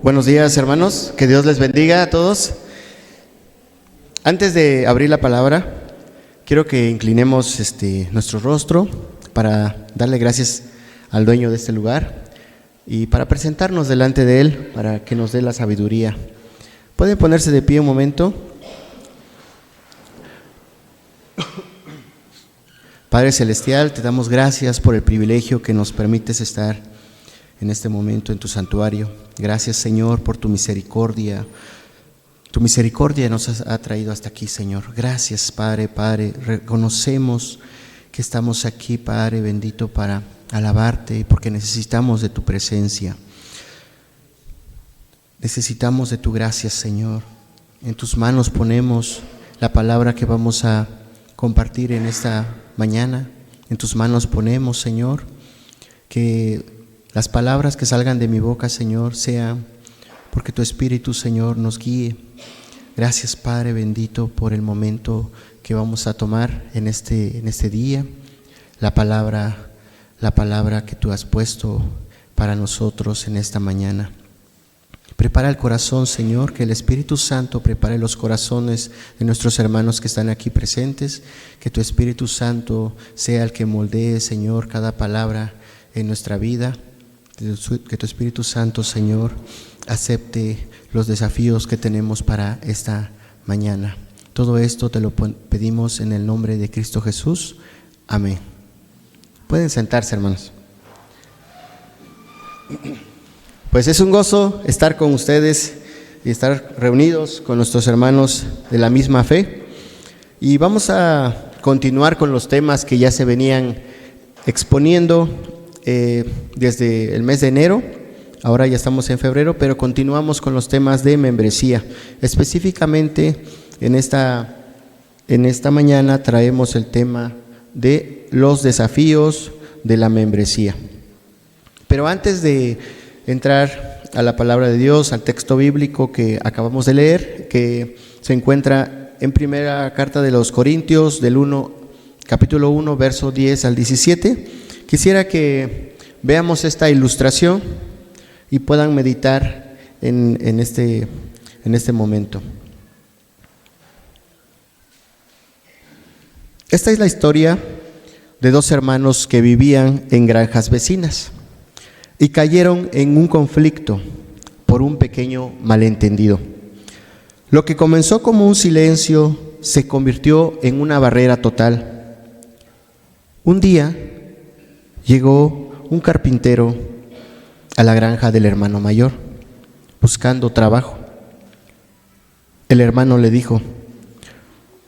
Buenos días, hermanos, que Dios les bendiga a todos. Antes de abrir la palabra, quiero que inclinemos nuestro rostro para darle gracias al dueño de este lugar y para presentarnos delante de Él, para que nos dé la sabiduría. ¿Pueden ponerse de pie un momento? Padre Celestial, te damos gracias por el privilegio que nos permites estar en este momento en tu santuario. Gracias, Señor, por tu misericordia. Tu misericordia nos ha traído hasta aquí, Señor. Gracias, Padre. Reconocemos que estamos aquí, Padre bendito, para alabarte y porque necesitamos de tu presencia. Necesitamos de tu gracia, Señor. En tus manos ponemos la palabra que vamos a compartir en esta mañana. En tus manos ponemos, Señor, que las palabras que salgan de mi boca, Señor, sean porque tu Espíritu, Señor, nos guíe. Gracias, Padre bendito, por el momento que vamos a tomar en este día. La palabra que tú has puesto para nosotros en esta mañana. Prepara el corazón, Señor, que el Espíritu Santo prepare los corazones de nuestros hermanos que están aquí presentes. Que tu Espíritu Santo sea el que moldee, Señor, cada palabra en nuestra vida. Que tu Espíritu Santo, Señor, acepte los desafíos que tenemos para esta mañana. Todo esto te lo pedimos en el nombre de Cristo Jesús. Amén. Pueden sentarse, hermanos. Pues es un gozo estar con ustedes y estar reunidos con nuestros hermanos de la misma fe. Y vamos a continuar con los temas que ya se venían exponiendo desde el mes de enero. Ahora ya estamos en febrero, pero continuamos con los temas de membresía. Específicamente en esta mañana traemos el tema de los desafíos de la membresía. Pero antes de entrar a la palabra de Dios, al texto bíblico que acabamos de leer, que se encuentra en primera carta de los Corintios, capítulo 1, verso 10 al 17, quisiera que veamos esta ilustración y puedan meditar en este momento. Esta es la historia de dos hermanos que vivían en granjas vecinas y cayeron en un conflicto por un pequeño malentendido. Lo que comenzó como un silencio se convirtió en una barrera total. Un día llegó un carpintero a la granja del hermano mayor buscando trabajo. El hermano le dijo: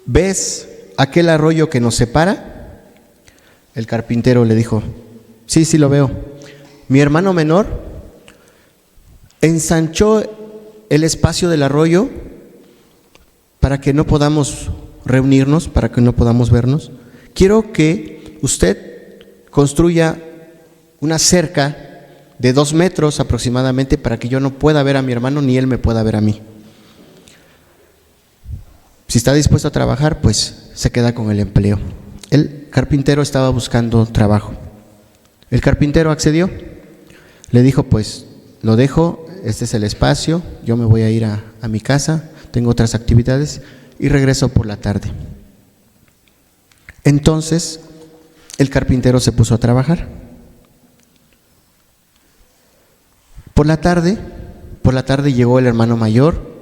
¿ves aquel arroyo que nos separa? El carpintero le dijo: sí lo veo. Mi hermano menor ensanchó el espacio del arroyo para que no podamos reunirnos, para que no podamos vernos. Quiero que usted construya una cerca de 2 metros aproximadamente para que yo no pueda ver a mi hermano ni él me pueda ver a mí. Si está dispuesto a trabajar, pues se queda con el empleo. El carpintero estaba buscando trabajo. El carpintero accedió. Le dijo: pues lo dejo, este es el espacio, yo me voy a ir a mi casa, tengo otras actividades y regreso por la tarde. Entonces el carpintero se puso a trabajar. Por la tarde llegó el hermano mayor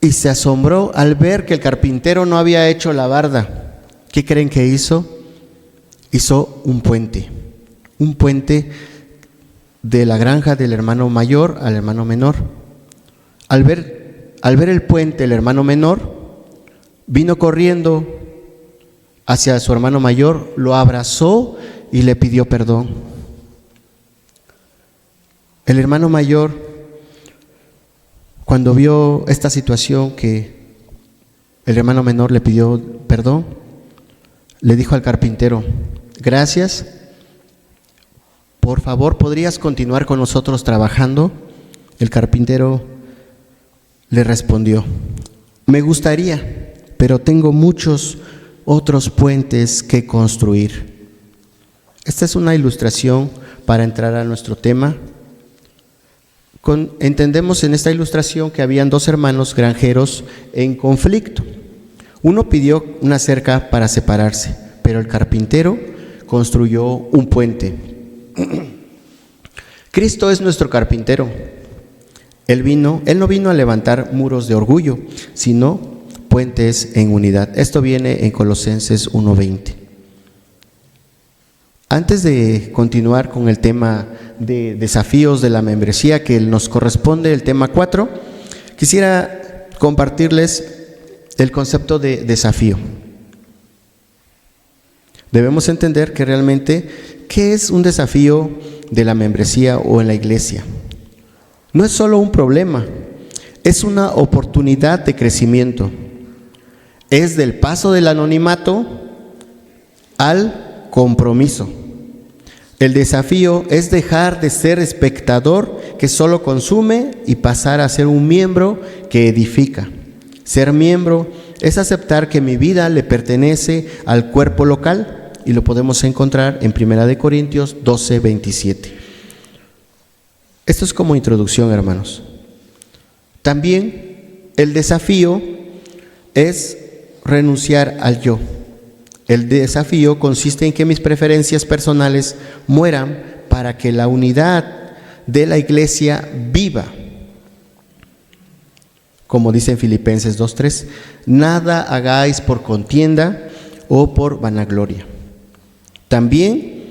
y se asombró al ver que el carpintero no había hecho la barda. ¿Qué creen que hizo? Hizo un puente de la granja del hermano mayor al hermano menor. Al ver el puente, el hermano menor vino corriendo hacia su hermano mayor, lo abrazó y le pidió perdón. El hermano mayor, cuando vio esta situación que el hermano menor le pidió perdón, le dijo al carpintero: gracias, por favor, ¿podrías continuar con nosotros trabajando? El carpintero le respondió: me gustaría, pero tengo muchos otros puentes que construir. Esta es una ilustración para entrar a nuestro tema. Entendemos en esta ilustración que habían dos hermanos granjeros en conflicto. Uno pidió una cerca para separarse, pero el carpintero construyó un puente. Cristo es nuestro carpintero. Él no vino a levantar muros de orgullo, sino puentes en unidad. Esto viene en Colosenses 1:20. Antes de continuar con el tema de desafíos de la membresía, que nos corresponde el tema 4, quisiera compartirles el concepto de desafío. Debemos entender que realmente, ¿qué es un desafío de la membresía o en la iglesia? No es solo un problema, es una oportunidad de crecimiento. Es del paso del anonimato al compromiso. El desafío es dejar de ser espectador que solo consume y pasar a ser un miembro que edifica. Ser miembro es aceptar que mi vida le pertenece al cuerpo local, y lo podemos encontrar en 1 Corintios 12:27. Esto es como introducción, hermanos. También el desafío es renunciar al yo. El desafío consiste en que mis preferencias personales mueran para que la unidad de la iglesia viva. Como dice en Filipenses 2:3, nada hagáis por contienda o por vanagloria. También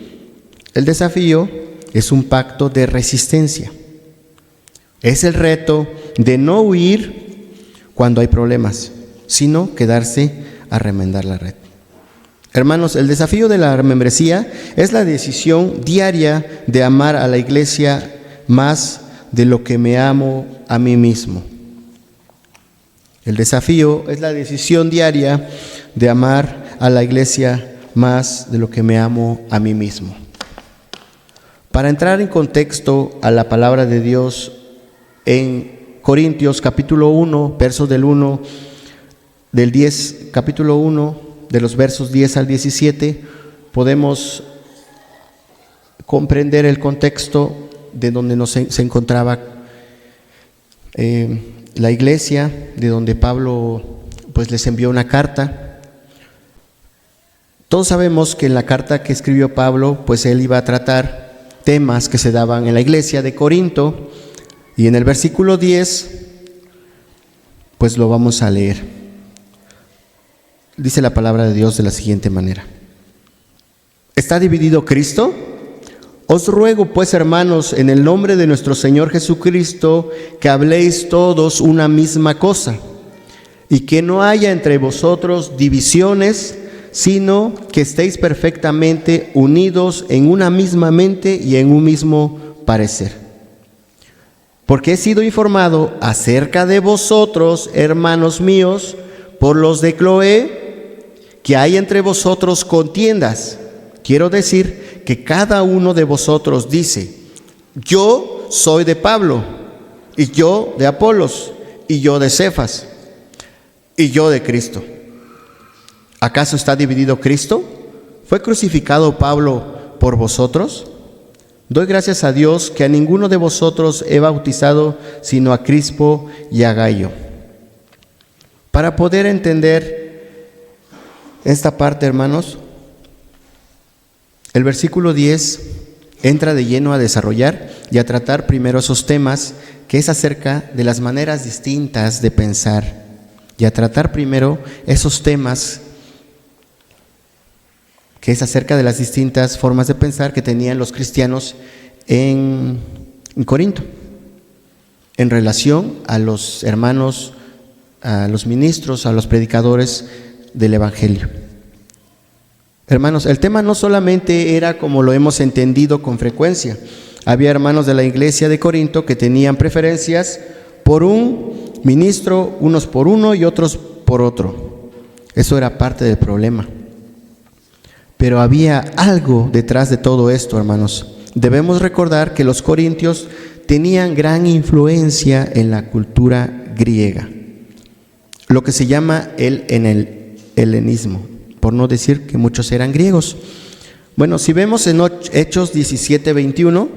el desafío es un pacto de resistencia. Es el reto de no huir cuando hay problemas, sino quedarse a remendar la red. Hermanos, el desafío de la membresía es la decisión diaria de amar a la iglesia más de lo que me amo a mí mismo. El desafío es la decisión diaria de amar a la iglesia más de lo que me amo a mí mismo. Para entrar en contexto a la palabra de Dios, en Corintios capítulo 1, versos capítulo 1, de los versos 10 al 17, podemos comprender el contexto de donde se encontraba la iglesia, de donde Pablo pues les envió una carta. Todos sabemos que en la carta que escribió Pablo, pues él iba a tratar temas que se daban en la iglesia de Corinto, y en el versículo 10, pues lo vamos a leer. Dice la palabra de Dios de la siguiente manera: ¿está dividido Cristo? Os ruego pues, hermanos, en el nombre de nuestro Señor Jesucristo, que habléis todos una misma cosa, y que no haya entre vosotros divisiones, sino que estéis perfectamente unidos en una misma mente y en un mismo parecer. Porque he sido informado acerca de vosotros, hermanos míos, por los de Cloé, que hay entre vosotros contiendas. Quiero decir que cada uno de vosotros dice: yo soy de Pablo, y yo de Apolos, y yo de Cefas, y yo de Cristo. ¿Acaso está dividido Cristo? ¿Fue crucificado Pablo por vosotros? Doy gracias a Dios que a ninguno de vosotros he bautizado, sino a Crispo y a Gayo. Para poder entender esta parte, hermanos, el versículo 10 entra de lleno a desarrollar y a tratar primero esos temas, que es acerca de las maneras distintas de pensar, y a tratar primero esos temas que es acerca de las distintas formas de pensar que tenían los cristianos en Corinto, en relación a los hermanos, a los ministros, a los predicadores del Evangelio. Hermanos, el tema no solamente era como lo hemos entendido con frecuencia. Había hermanos de la iglesia de Corinto que tenían preferencias por un ministro, unos por uno y otros por otro. Eso era parte del problema. Pero había algo detrás de todo esto, hermanos. Debemos recordar que los corintios tenían gran influencia en la cultura griega, lo que se llama el helenismo, por no decir que muchos eran griegos. Bueno, si vemos en Hechos 17:21,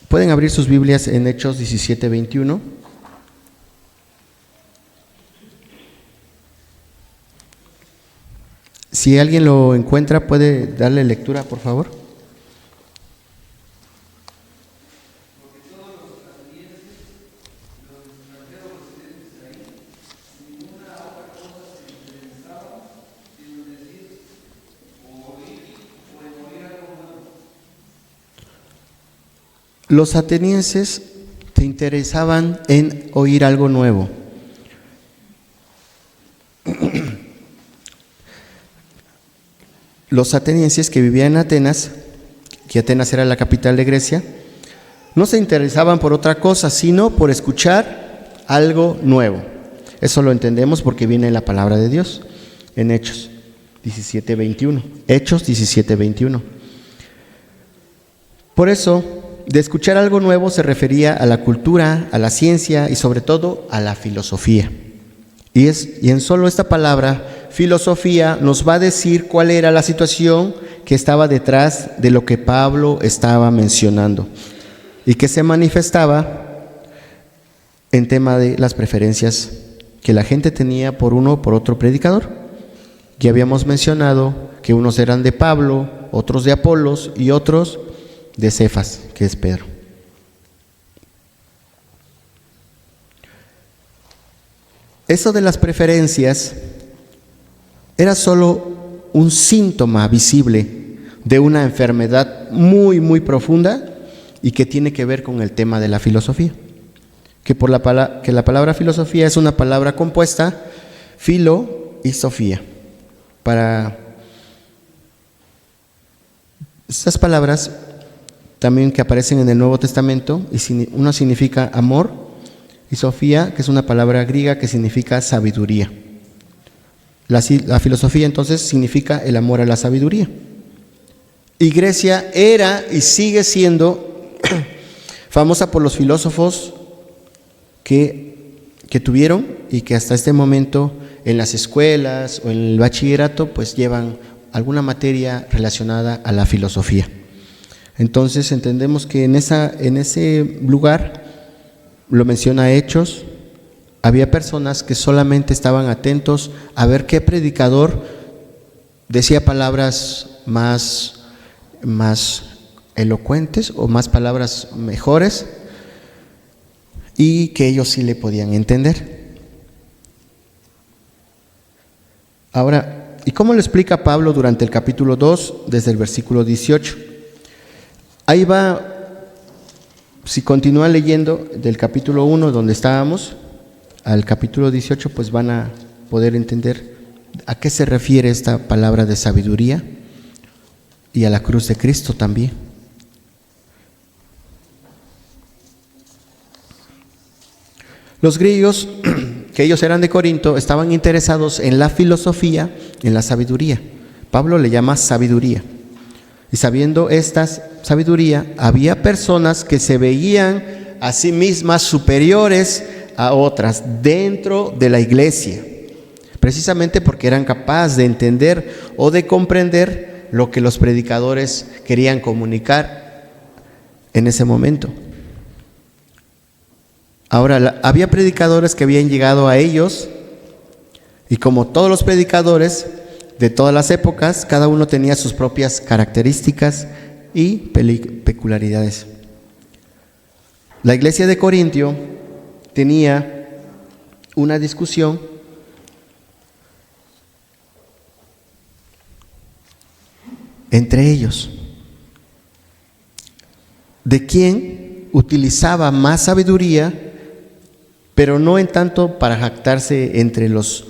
Pueden abrir sus Biblias en Hechos 17:21. Si alguien lo encuentra, ¿puede darle lectura, por favor? Los atenienses se interesaban en oír algo nuevo. Los atenienses que vivían en Atenas, que Atenas era la capital de Grecia, no se interesaban por otra cosa, sino por escuchar algo nuevo. Eso lo entendemos porque viene en la palabra de Dios, en Hechos 17:21. Hechos 17:21. Por eso, de escuchar algo nuevo se refería a la cultura, a la ciencia y sobre todo a la filosofía. Y en solo esta palabra, filosofía, nos va a decir cuál era la situación que estaba detrás de lo que Pablo estaba mencionando y que se manifestaba en tema de las preferencias que la gente tenía por uno o por otro predicador. Ya habíamos mencionado que unos eran de Pablo, otros de Apolos y otros de Cefas, que es Pedro. Eso de las preferencias era solo un síntoma visible de una enfermedad muy, muy profunda y que tiene que ver con el tema de la filosofía. Que la palabra filosofía es una palabra compuesta, filo y sofía. Para estas palabras también que aparecen en el Nuevo Testamento, y uno significa amor, y Sofía, que es una palabra griega que significa sabiduría. La filosofía entonces significa el amor a la sabiduría. Y Grecia era y sigue siendo famosa por los filósofos que tuvieron y que hasta este momento en las escuelas o en el bachillerato pues llevan alguna materia relacionada a la filosofía. Entonces entendemos que en ese lugar, lo menciona Hechos, había personas que solamente estaban atentos a ver qué predicador decía palabras más elocuentes o más palabras mejores y que ellos sí le podían entender. Ahora, ¿y cómo lo explica Pablo durante el capítulo 2, desde el versículo 18? Ahí va, si continúan leyendo del capítulo 1 donde estábamos, al capítulo 18, pues van a poder entender a qué se refiere esta palabra de sabiduría y a la cruz de Cristo también. Los griegos, que ellos eran de Corinto, estaban interesados en la filosofía, en la sabiduría. Pablo le llama sabiduría. Y sabiendo esta sabiduría, había personas que se veían a sí mismas superiores a otras dentro de la iglesia, precisamente porque eran capaces de entender o de comprender lo que los predicadores querían comunicar en ese momento. Ahora, había predicadores que habían llegado a ellos y como todos los predicadores de todas las épocas, cada uno tenía sus propias características y peculiaridades. La iglesia de Corintio tenía una discusión entre ellos de quién utilizaba más sabiduría, pero no en tanto para jactarse entre los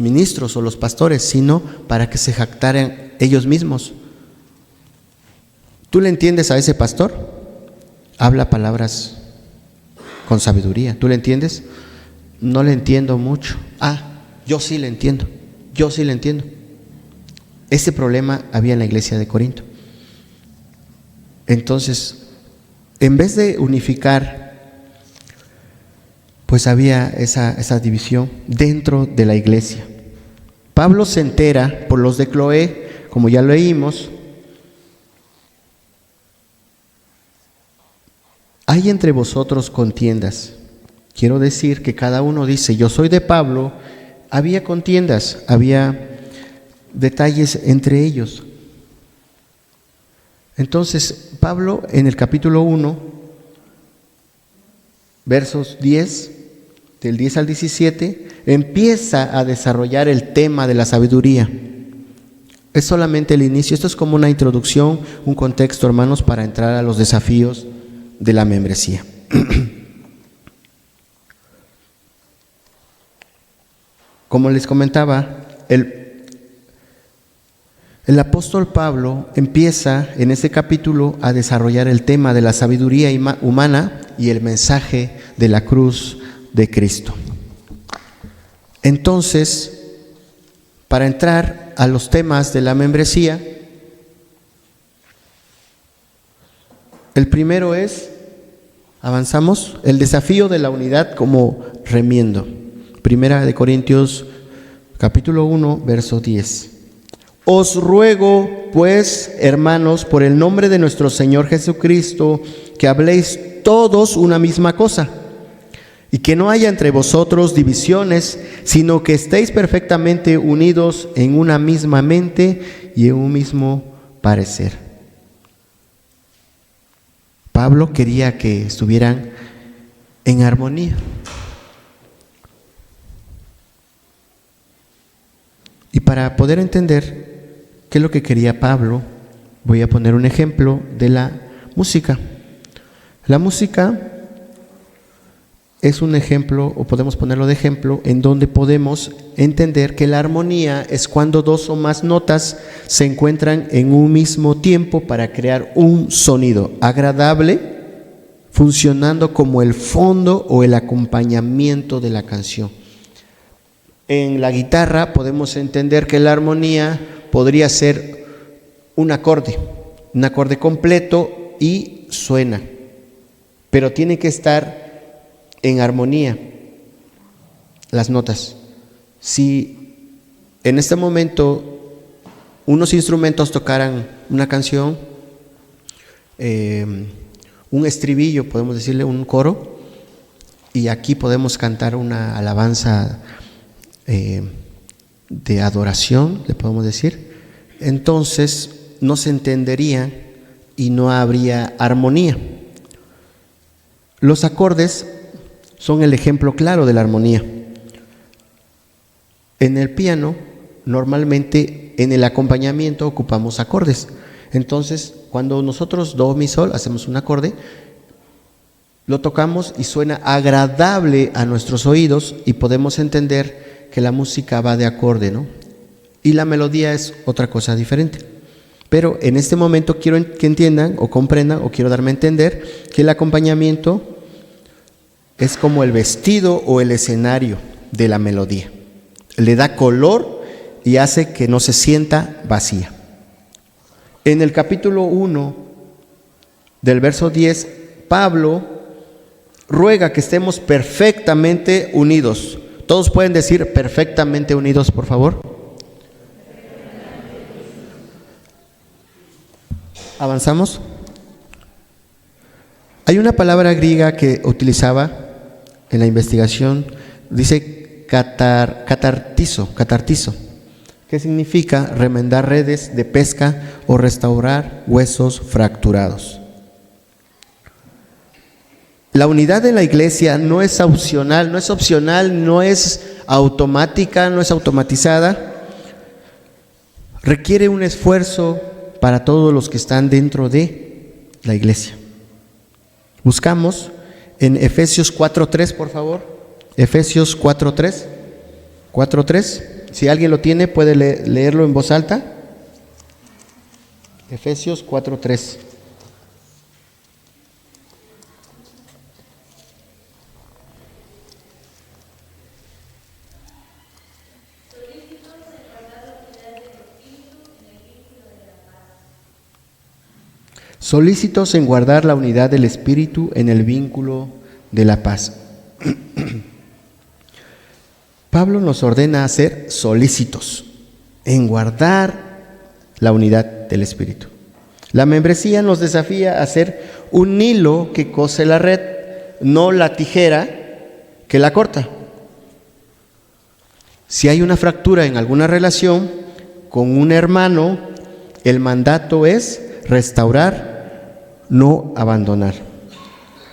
ministros o los pastores, sino para que se jactaran ellos mismos. ¿Tú le entiendes a ese pastor? Habla palabras con sabiduría. ¿Tú le entiendes? No le entiendo mucho. Yo sí le entiendo. Ese problema había en la iglesia de Corinto. Entonces, en vez de unificar, pues había esa división dentro de la iglesia. Pablo se entera por los de Cloé, como ya leímos, hay entre vosotros contiendas. Quiero decir que cada uno dice, yo soy de Pablo. Había contiendas, había detalles entre ellos. Entonces, Pablo en el capítulo 1, versos 10, del 10 al 17, empieza a desarrollar el tema de la sabiduría. Es solamente el inicio. Esto es como una introducción, un contexto, hermanos, para entrar a los desafíos de la membresía. Como les comentaba, el apóstol Pablo empieza en este capítulo a desarrollar el tema de la sabiduría humana y el mensaje de la cruz de Cristo. Entonces, para entrar a los temas de la membresía, el primero es, avanzamos, el desafío de la unidad como remiendo. Primera de Corintios, capítulo 1, verso 10. Os ruego, pues, hermanos, por el nombre de nuestro Señor Jesucristo, que habléis todos una misma cosa, y que no haya entre vosotros divisiones, sino que estéis perfectamente unidos en una misma mente y en un mismo parecer. Pablo quería que estuvieran en armonía. Y para poder entender qué es lo que quería Pablo, voy a poner un ejemplo de la música. La música es un ejemplo, o podemos ponerlo de ejemplo, en donde podemos entender que la armonía es cuando dos o más notas se encuentran en un mismo tiempo para crear un sonido agradable, funcionando como el fondo o el acompañamiento de la canción. En la guitarra podemos entender que la armonía podría ser un acorde completo y suena, pero tiene que estar en armonía las notas. Si en este momento unos instrumentos tocaran una canción, un estribillo, podemos decirle un coro, y aquí podemos cantar una alabanza de adoración, le podemos decir, entonces no se entendería y no habría armonía. Los acordes son el ejemplo claro de la armonía. En el piano, normalmente en el acompañamiento ocupamos acordes. Entonces, cuando nosotros do, mi, sol, hacemos un acorde, lo tocamos y suena agradable a nuestros oídos y podemos entender que la música va de acorde, ¿no? Y la melodía es otra cosa diferente. Pero en este momento quiero que entiendan o comprendan, o quiero darme a entender que el acompañamiento es como el vestido o el escenario de la melodía. Le da color y hace que no se sienta vacía. En el capítulo 1 del verso 10, Pablo ruega que estemos perfectamente unidos. Todos pueden decir perfectamente unidos, por favor. ¿Avanzamos? Hay una palabra griega que utilizaba en la investigación, dice catartizo, que significa remendar redes de pesca o restaurar huesos fracturados. La unidad de la iglesia no es opcional, no es automática, no es automatizada. Requiere un esfuerzo para todos los que están dentro de la iglesia. Buscamos en Efesios 4:3, por favor. Efesios 4:3. Si alguien lo tiene, puede leerlo en voz alta. Efesios 4:3. Solícitos en guardar la unidad del Espíritu en el vínculo de la paz. Pablo nos ordena a ser solícitos en guardar la unidad del Espíritu. La membresía nos desafía a ser un hilo que cose la red, no la tijera que la corta. Si hay una fractura en alguna relación con un hermano, el mandato es restaurar, no abandonar.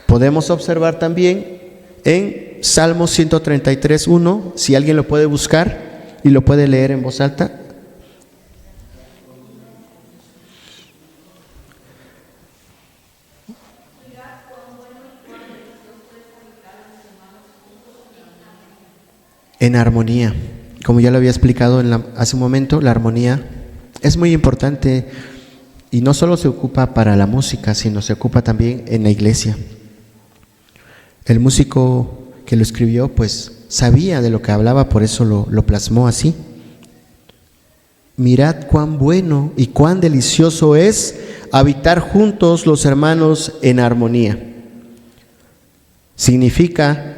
Podemos observar también en Salmos 133:1, si alguien lo puede buscar y lo puede leer en voz alta. En armonía, como ya lo había explicado hace un momento, la armonía es muy importante y no solo se ocupa para la música, sino se ocupa también en la iglesia. El músico que lo escribió pues sabía de lo que hablaba, por eso lo plasmó así. Mirad cuán bueno y cuán delicioso es habitar juntos los hermanos en armonía. Significa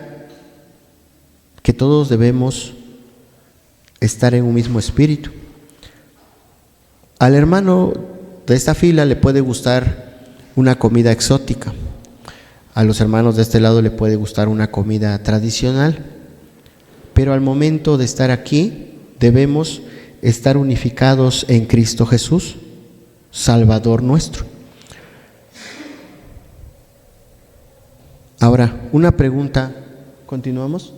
que todos debemos estar en un mismo espíritu. Al hermano de esta fila le puede gustar una comida exótica, a los hermanos de este lado le puede gustar una comida tradicional, pero al momento de estar aquí debemos estar unificados en Cristo Jesús, Salvador nuestro. Ahora, una pregunta, ¿continuamos?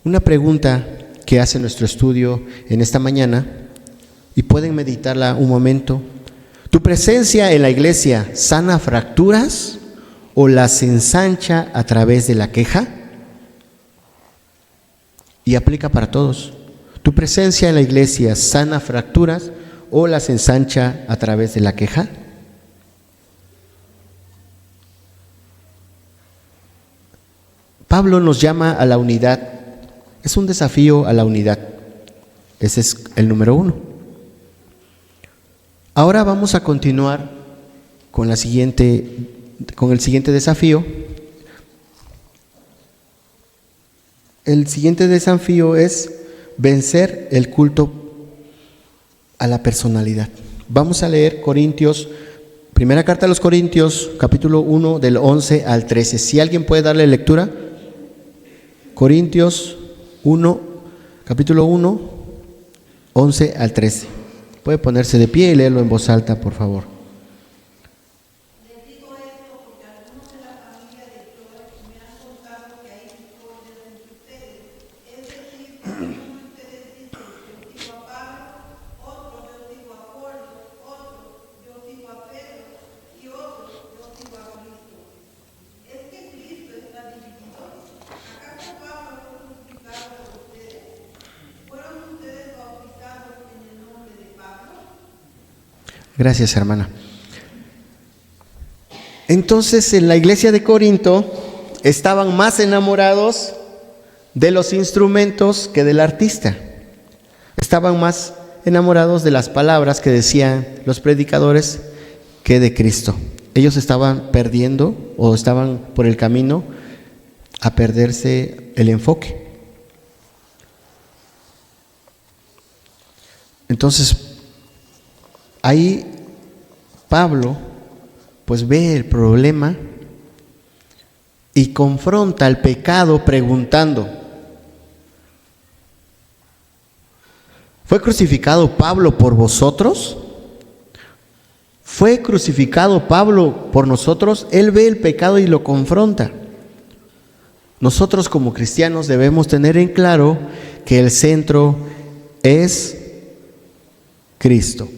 Una pregunta que hace nuestro estudio en esta mañana, y pueden meditarla un momento. ¿Tu presencia en la iglesia sana fracturas o las ensancha a través de la queja? Y aplica para todos. ¿Tu presencia en la iglesia sana fracturas o las ensancha a través de la queja? Pablo nos llama a la unidad. Es un desafío a la unidad. Ese es el número 1. Ahora vamos a continuar con el siguiente desafío. El siguiente desafío es vencer el culto a la personalidad. Vamos a leer primera carta a los Corintios, capítulo 1, del 11 al 13. Si alguien puede darle lectura. Corintios 1, capítulo 1, 11 al 13. Puede ponerse de pie y leerlo en voz alta, por favor. Les digo esto porque algunos de la familia de Cloé me han contado que hay discordias entre ustedes. Es decir, que algunos de ustedes dicen, yo sigo a Pablo, otro yo sigo a Apolo, otro yo sigo a Pedro y otro yo sigo a Cristo. ¿Es que Cristo está dividido? ¿Acaso Pablo fue crucificado por ustedes? ¿Fueron ustedes bautizados en el nombre de Pablo? Gracias, hermana. Entonces, en la iglesia de Corinto estaban más enamorados de los instrumentos que del artista. Estaban más enamorados de las palabras que decían los predicadores que de Cristo. Ellos estaban perdiendo o estaban por el camino a perderse el enfoque. Entonces, ahí Pablo pues ve el problema y confronta el pecado preguntando: ¿fue crucificado Pablo por vosotros? ¿Fue crucificado Pablo por nosotros? Él ve el pecado y lo confronta. Nosotros como cristianos debemos tener en claro que el centro es Cristo.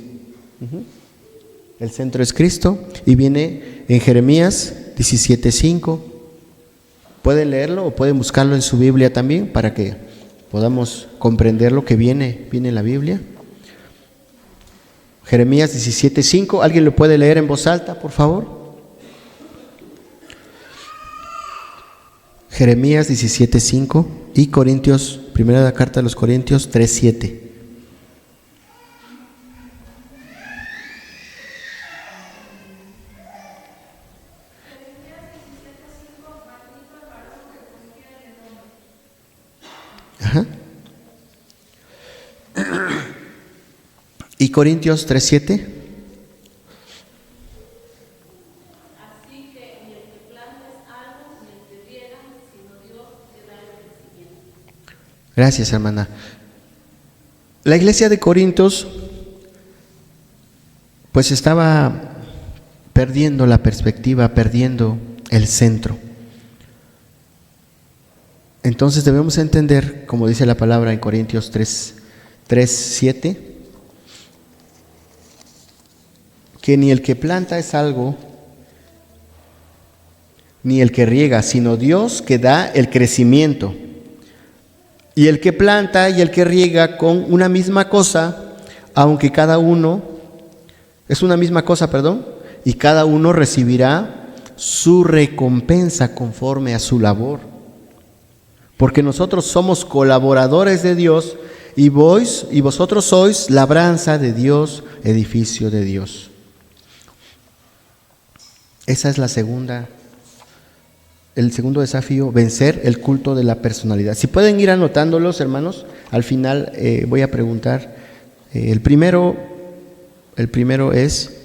El centro es Cristo y viene en Jeremías 17:5. Pueden leerlo o pueden buscarlo en su Biblia también para que podamos comprender lo que viene en la Biblia. Jeremías 17:5. ¿Alguien lo puede leer en voz alta, por favor? Jeremías 17:5 y primera carta a los Corintios 3:7. Ajá. Y Corintios 3:7. Gracias, hermana. La iglesia de Corintios pues estaba perdiendo la perspectiva, perdiendo el centro. Entonces debemos entender, como dice la palabra en Corintios 3:7, que ni el que planta es algo, ni el que riega, sino Dios que da el crecimiento. Y el que planta y el que riega con una misma cosa, aunque cada uno, es una misma cosa, y cada uno recibirá su recompensa conforme a su labor. Porque nosotros somos colaboradores de Dios y vosotros sois labranza de Dios, edificio de Dios. Esa es el segundo desafío, vencer el culto de la personalidad. Si pueden ir anotándolos, hermanos, al final voy a preguntar. El primero es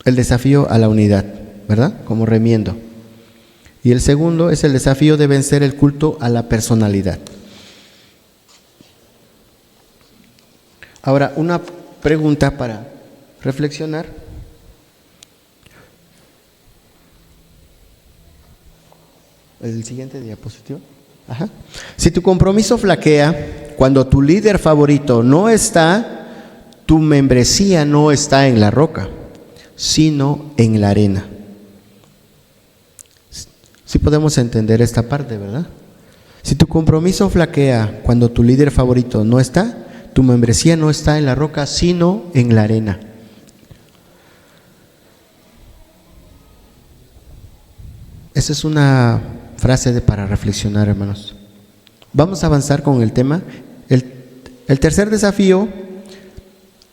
el desafío a la unidad, ¿verdad? Como remiendo. Y el segundo es el desafío de vencer el culto a la personalidad. Ahora, una pregunta para reflexionar. El siguiente diapositivo. Ajá. Si tu compromiso flaquea cuando tu líder favorito no está, tu membresía no está en la roca, sino en la arena. Sí podemos entender esta parte, ¿verdad? Si tu compromiso flaquea cuando tu líder favorito no está, tu membresía no está en la roca, sino en la arena. Esa es una frase para reflexionar, hermanos. Vamos a avanzar con el tema. El tercer desafío,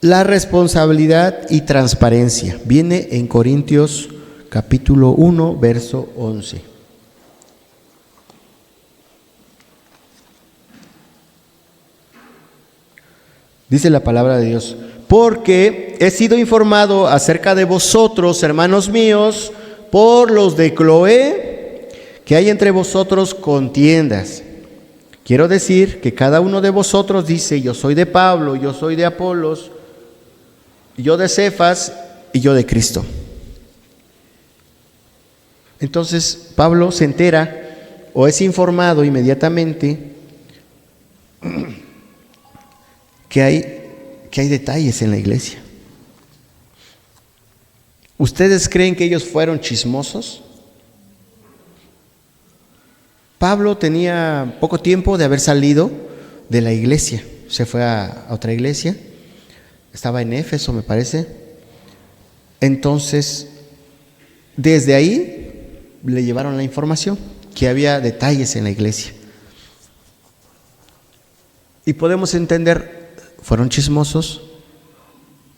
la responsabilidad y transparencia. Viene en Corintios capítulo 1, verso 11. Dice la palabra de Dios: porque he sido informado acerca de vosotros, hermanos míos, por los de Cloé, que hay entre vosotros contiendas. Quiero decir que cada uno de vosotros dice: yo soy de Pablo, yo soy de Apolos, yo de Cefas y yo de Cristo. Entonces Pablo se entera o es informado inmediatamente que hay detalles en la iglesia. ¿Ustedes creen que ellos fueron chismosos? Pablo tenía poco tiempo de haber salido de la iglesia. Se fue a otra iglesia. Estaba en Éfeso, me parece. Entonces, desde ahí le llevaron la información que había detalles en la iglesia. Y podemos entender, ¿fueron chismosos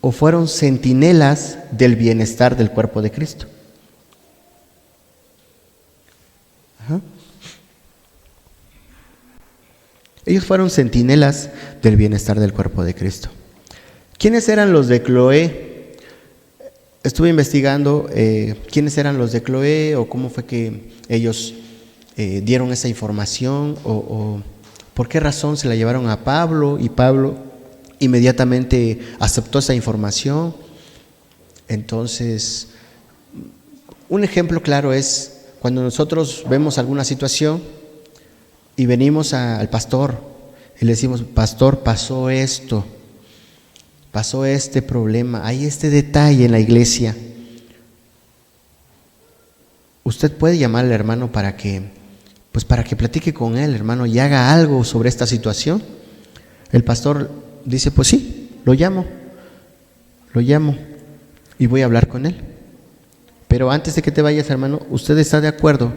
o fueron centinelas del bienestar del cuerpo de Cristo? Ajá. Ellos fueron centinelas del bienestar del cuerpo de Cristo. ¿Quiénes eran los de Cloé? Estuve investigando quiénes eran los de Cloé o cómo fue que ellos dieron esa información o por qué razón se la llevaron a Pablo y Pablo inmediatamente aceptó esa información. Entonces, un ejemplo claro es cuando nosotros vemos alguna situación y venimos al pastor y le decimos: pastor, pasó esto, pasó este problema, hay este detalle en la iglesia. Usted puede llamar al hermano para que platique con él, hermano, y haga algo sobre esta situación. El pastor dice: pues sí, lo llamo y voy a hablar con él. Pero antes de que te vayas, hermano, ¿usted está de acuerdo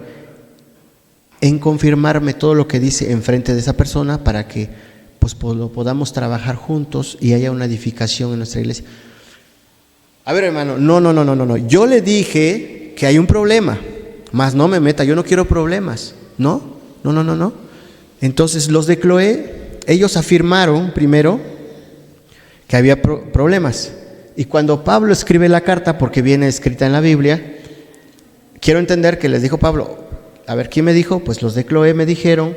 en confirmarme todo lo que dice enfrente de esa persona para que podamos trabajar juntos y haya una edificación en nuestra iglesia? A ver, hermano, no. Yo le dije que hay un problema, mas no me meta, yo no quiero problemas. No. Entonces los de Cloé, ellos afirmaron primero que había problemas. Y cuando Pablo escribe la carta, porque viene escrita en la Biblia, quiero entender que les dijo Pablo: a ver, ¿quién me dijo? Pues los de Cloé me dijeron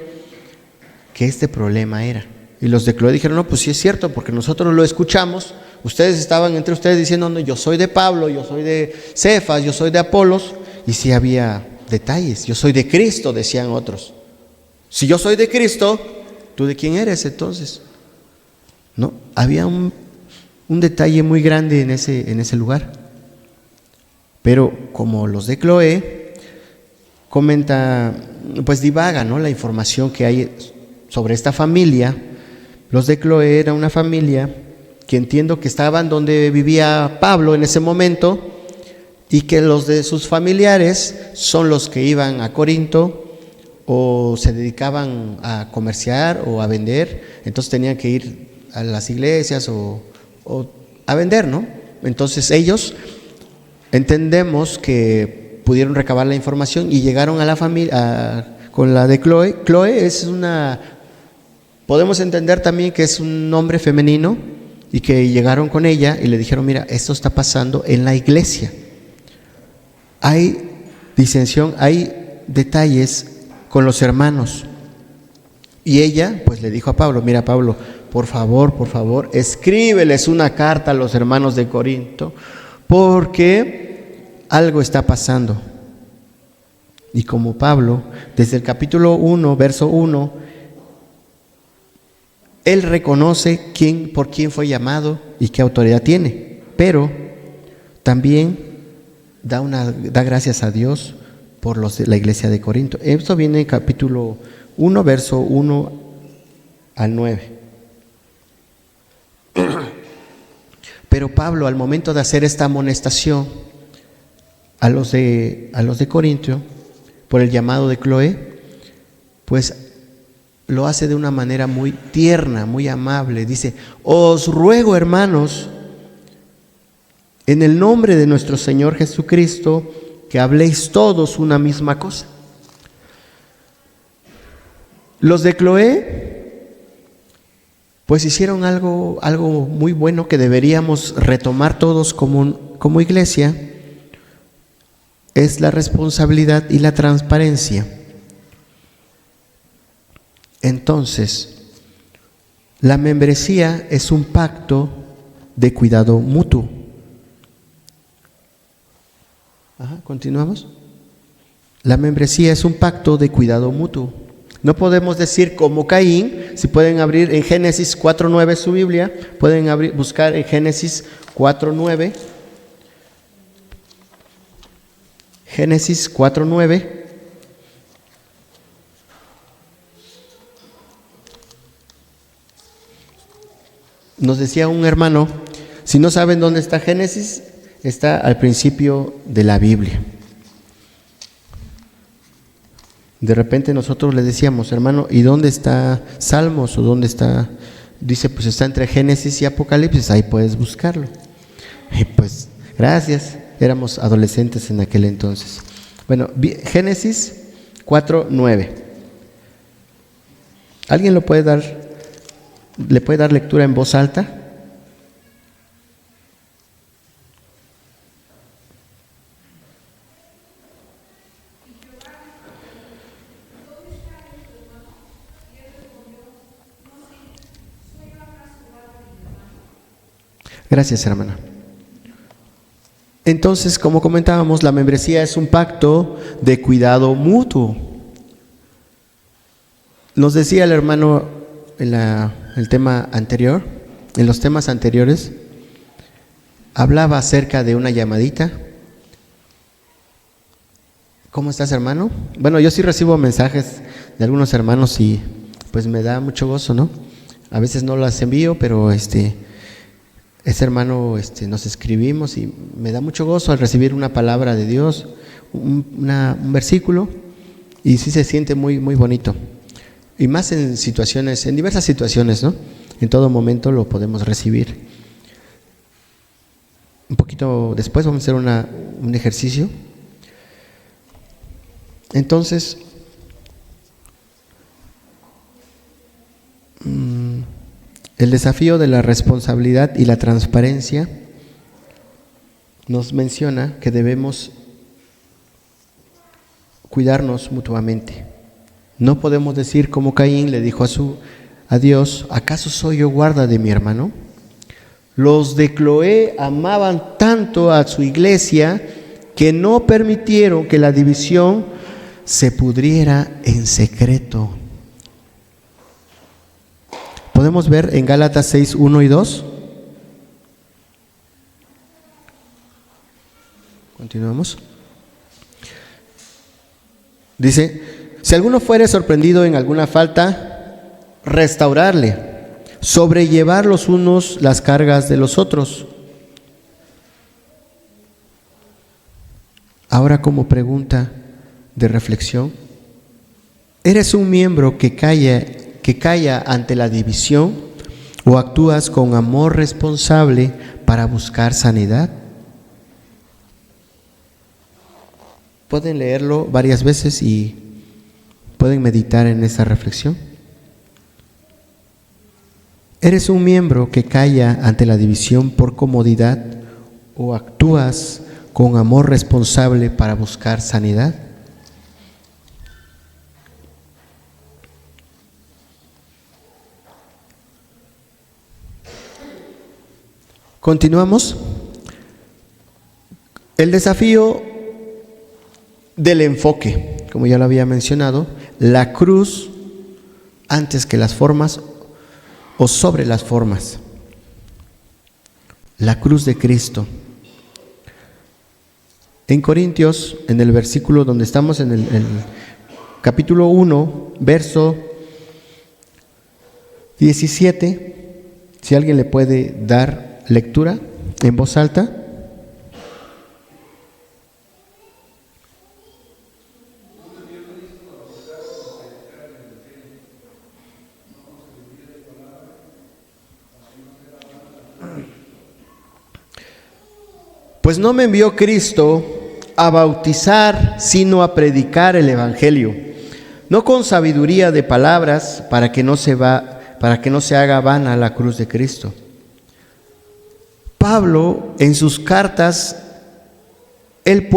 que este problema era. Y los de Cloé dijeron, no, pues sí es cierto, porque nosotros lo escuchamos. Ustedes estaban entre ustedes diciendo, no, yo soy de Pablo, yo soy de Cefas, yo soy de Apolos. Y sí había detalles. Yo soy de Cristo, decían otros. Si yo soy de Cristo, ¿tú de quién eres entonces? No, había un detalle muy grande en ese lugar. Pero como los de Cloé, comenta, pues divaga, ¿no?, la información que hay sobre esta familia. Los de Cloé era una familia que entiendo que estaban donde vivía Pablo en ese momento, y que los de sus familiares son los que iban a Corinto o se dedicaban a comerciar o a vender. Entonces tenían que ir a las iglesias o a vender, ¿no? Entonces ellos, entendemos que pudieron recabar la información y llegaron a la familia con la de Cloé. Cloé es podemos entender también que es un nombre femenino, y que llegaron con ella y le dijeron, mira, esto está pasando en la iglesia. Hay disensión, hay detalles con los hermanos. Y ella pues le dijo a Pablo, mira Pablo, por favor, escríbeles una carta a los hermanos de Corinto, porque algo está pasando. Y como Pablo, desde el capítulo 1, verso 1, él reconoce por quién fue llamado y qué autoridad tiene, pero también da gracias a Dios por los de la iglesia de Corinto. Esto viene en capítulo 1, verso 1 al 9. Pero Pablo, al momento de hacer esta amonestación a los de Corinto por el llamado de Cloé, pues lo hace de una manera muy tierna, muy amable. Dice, os ruego, hermanos, en el nombre de nuestro Señor Jesucristo, que habléis todos una misma cosa. Los de Cloé pues hicieron algo muy bueno que deberíamos retomar todos como iglesia. Es la responsabilidad y la transparencia. Entonces, la membresía es un pacto de cuidado mutuo. Continuamos. La membresía es un pacto de cuidado mutuo. No podemos decir como Caín. Si pueden abrir en Génesis 4:9 su Biblia, pueden buscar en Génesis 4:9. Génesis 4:9. Nos decía un hermano, si no saben dónde está Génesis, está al principio de la Biblia. De repente nosotros le decíamos, hermano, ¿y dónde está Salmos? ¿O dónde está? Dice, pues está entre Génesis y Apocalipsis, ahí puedes buscarlo. Y pues, gracias, éramos adolescentes en aquel entonces. Bueno, Génesis 4:9. ¿Alguien le puede dar lectura en voz alta? Gracias, hermana. Entonces, como comentábamos, la membresía es un pacto de cuidado mutuo. Nos decía el hermano en el tema anterior, en los temas anteriores, hablaba acerca de una llamadita. ¿Cómo estás, hermano? Bueno, yo sí recibo mensajes de algunos hermanos y pues me da mucho gozo, ¿no? A veces no las envío, pero ese hermano nos escribimos y me da mucho gozo al recibir una palabra de Dios, un versículo, y sí se siente muy, muy bonito. Y más en diversas situaciones, ¿no? En todo momento lo podemos recibir. Un poquito después vamos a hacer un ejercicio. Entonces, el desafío de la responsabilidad y la transparencia nos menciona que debemos cuidarnos mutuamente. No podemos decir como Caín le dijo a Dios: ¿acaso soy yo guarda de mi hermano? Los de Cloé amaban tanto a su iglesia que no permitieron que la división se pudriera en secreto. Podemos ver en Gálatas 6, 1 y 2. Continuamos. Dice: si alguno fuere sorprendido en alguna falta, restaurarle, sobrellevar los unos las cargas de los otros. Ahora, como pregunta de reflexión, ¿eres un miembro que calla ante la división o actúas con amor responsable para buscar sanidad? Pueden leerlo varias veces y pueden meditar en esa reflexión. ¿Eres un miembro que calla ante la división por comodidad o actúas con amor responsable para buscar sanidad? Continuamos. El desafío del enfoque, como ya lo había mencionado, la cruz antes que las formas o sobre las formas. La cruz de Cristo. En Corintios, en el versículo donde estamos, en el capítulo 1, verso 17, si alguien le puede dar lectura en voz alta. Pues no me envió Cristo a bautizar, sino a predicar el evangelio, no con sabiduría de palabras, para que no se haga vana la cruz de Cristo. Pablo, en sus cartas, él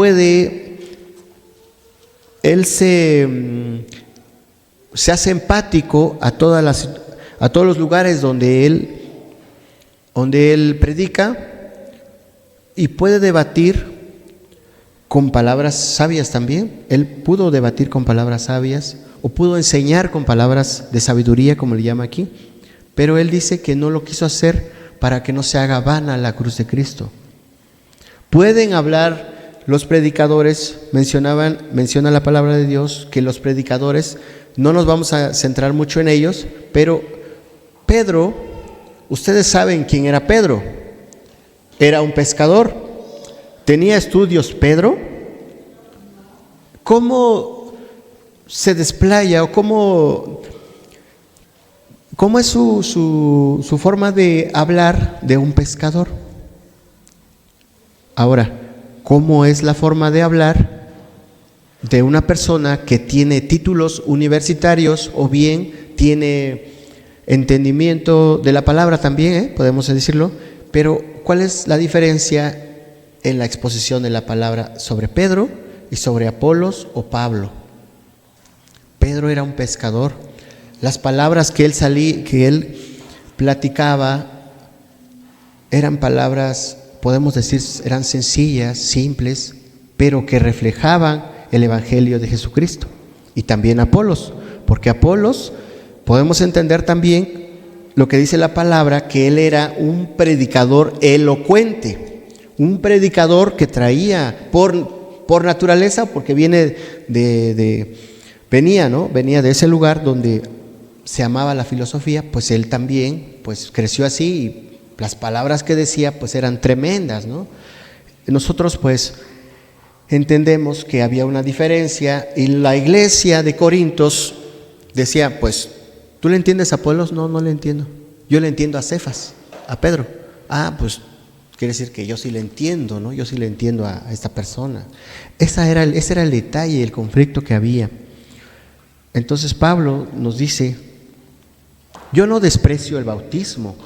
se hace empático a todos los lugares donde él predica, y puede debatir con palabras sabias también. Él pudo debatir con palabras sabias o pudo enseñar con palabras de sabiduría, como le llama aquí, pero él dice que no lo quiso hacer para que no se haga vana la cruz de Cristo. Pueden hablar los predicadores, menciona la palabra de Dios que los predicadores, no nos vamos a centrar mucho en ellos, pero Pedro, ustedes saben quién era Pedro. Era un pescador. ¿Tenía estudios Pedro? ¿Cómo se desplaya o cómo es su forma de hablar de un pescador? Ahora, ¿cómo es la forma de hablar de una persona que tiene títulos universitarios o bien tiene entendimiento de la palabra también, podemos decirlo? Pero ¿cuál es la diferencia en la exposición de la palabra sobre Pedro y sobre Apolos o Pablo? Pedro era un pescador. Las palabras que él platicaba eran palabras, podemos decir, eran sencillas, simples, pero que reflejaban el evangelio de Jesucristo. Y también Apolos, porque Apolos podemos entender también lo que dice la palabra, que él era un predicador elocuente, un predicador que traía por naturaleza, porque venía de ese lugar donde se amaba la filosofía, pues él también pues creció así y las palabras que decía pues eran tremendas, ¿no? Nosotros pues entendemos que había una diferencia y la iglesia de Corintios decía, pues, ¿tú le entiendes a Apolos? No, no le entiendo. Yo le entiendo a Cefas, a Pedro. Ah, pues quiere decir que yo sí le entiendo, ¿no? Yo sí le entiendo a esta persona. Ese era el detalle, el conflicto que había. Entonces Pablo nos dice, yo no desprecio el bautismo,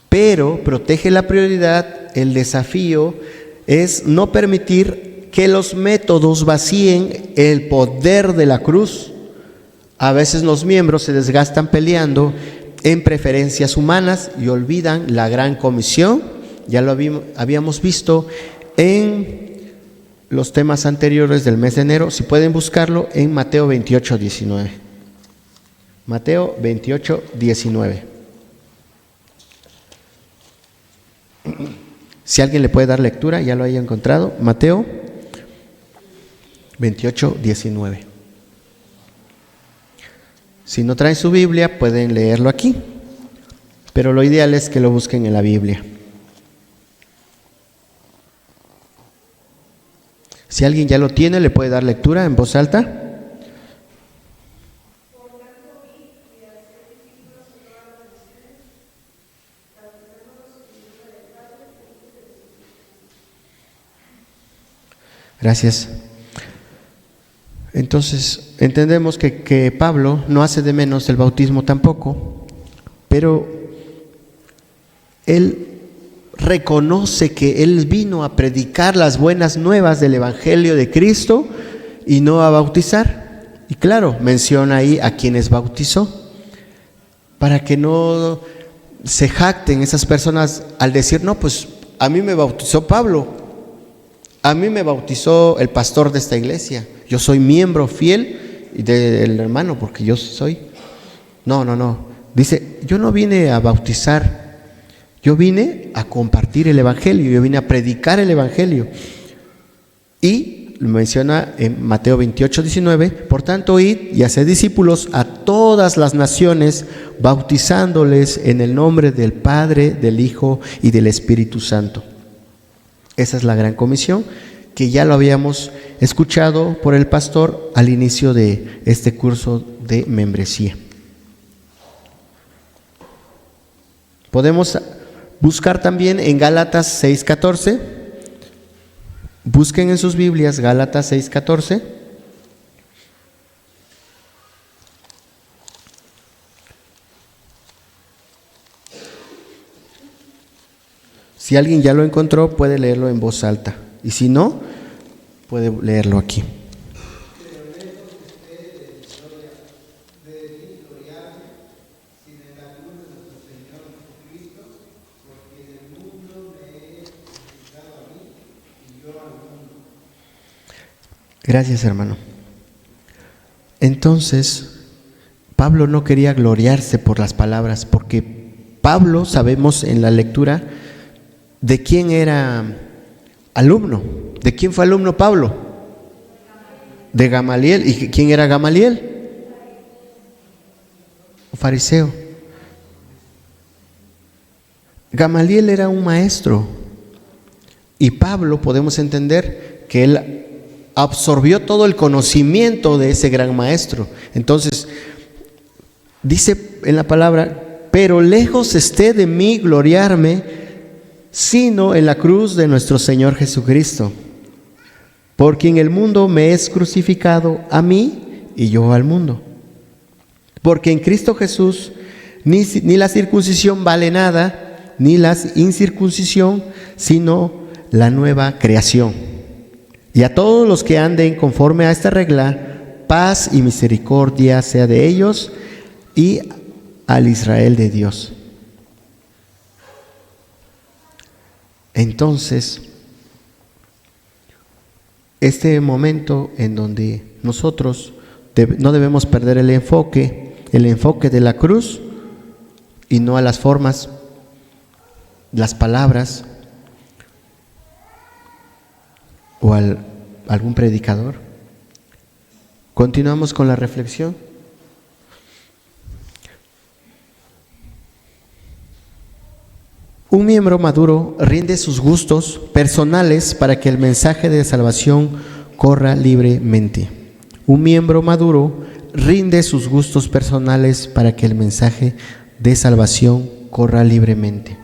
pero protege la prioridad. El desafío es no permitir que los métodos vacíen el poder de la cruz. A veces los miembros se desgastan peleando en preferencias humanas y olvidan la gran comisión. Ya lo habíamos visto en los temas anteriores del mes de enero. Si pueden buscarlo en Mateo 28, 19. Mateo 28, 19. Si alguien le puede dar lectura, ya lo haya encontrado. Mateo 28, 19. Si no traen su Biblia, pueden leerlo aquí, pero lo ideal es que lo busquen en la Biblia. Si alguien ya lo tiene, le puede dar lectura en voz alta. Gracias. Entonces, entendemos que Pablo no hace de menos el bautismo tampoco, pero él reconoce que él vino a predicar las buenas nuevas del Evangelio de Cristo y no a bautizar. Y claro, menciona ahí a quienes bautizó, para que no se jacten esas personas al decir, no, pues a mí me bautizó Pablo. A mí me bautizó el pastor de esta iglesia. Yo soy miembro fiel del hermano porque yo soy. No. Dice, yo no vine a bautizar. Yo vine a compartir el evangelio. Yo vine a predicar el evangelio. Y lo menciona en Mateo 28, 19. Por tanto, id y haced discípulos a todas las naciones, bautizándoles en el nombre del Padre, del Hijo y del Espíritu Santo. Esa es la gran comisión, que ya lo habíamos escuchado por el pastor al inicio de este curso de membresía. Podemos buscar también en Gálatas 6:14. Busquen en sus Biblias Gálatas 6:14. Si alguien ya lo encontró, puede leerlo en voz alta. Y si no, puede leerlo aquí. Gracias, hermano. Entonces, Pablo no quería gloriarse por las palabras, porque Pablo, sabemos en la lectura, ¿de quién era alumno? ¿De quién fue alumno Pablo? De Gamaliel. ¿Y quién era Gamaliel? Un fariseo. Gamaliel era un maestro. Y Pablo, podemos entender que él absorbió todo el conocimiento de ese gran maestro. Entonces, dice en la palabra, pero lejos esté de mí gloriarme, sino en la cruz de nuestro Señor Jesucristo, por quien el mundo me es crucificado a mí y yo al mundo. Porque en Cristo Jesús ni la circuncisión vale nada, ni la incircuncisión, sino la nueva creación. Y a todos los que anden conforme a esta regla, paz y misericordia sea de ellos y al Israel de Dios. Entonces, este momento en donde nosotros no debemos perder el enfoque de la cruz y no a las formas, las palabras o algún predicador. Continuamos con la reflexión. Un miembro maduro rinde sus gustos personales para que el mensaje de salvación corra libremente. Un miembro maduro rinde sus gustos personales para que el mensaje de salvación corra libremente.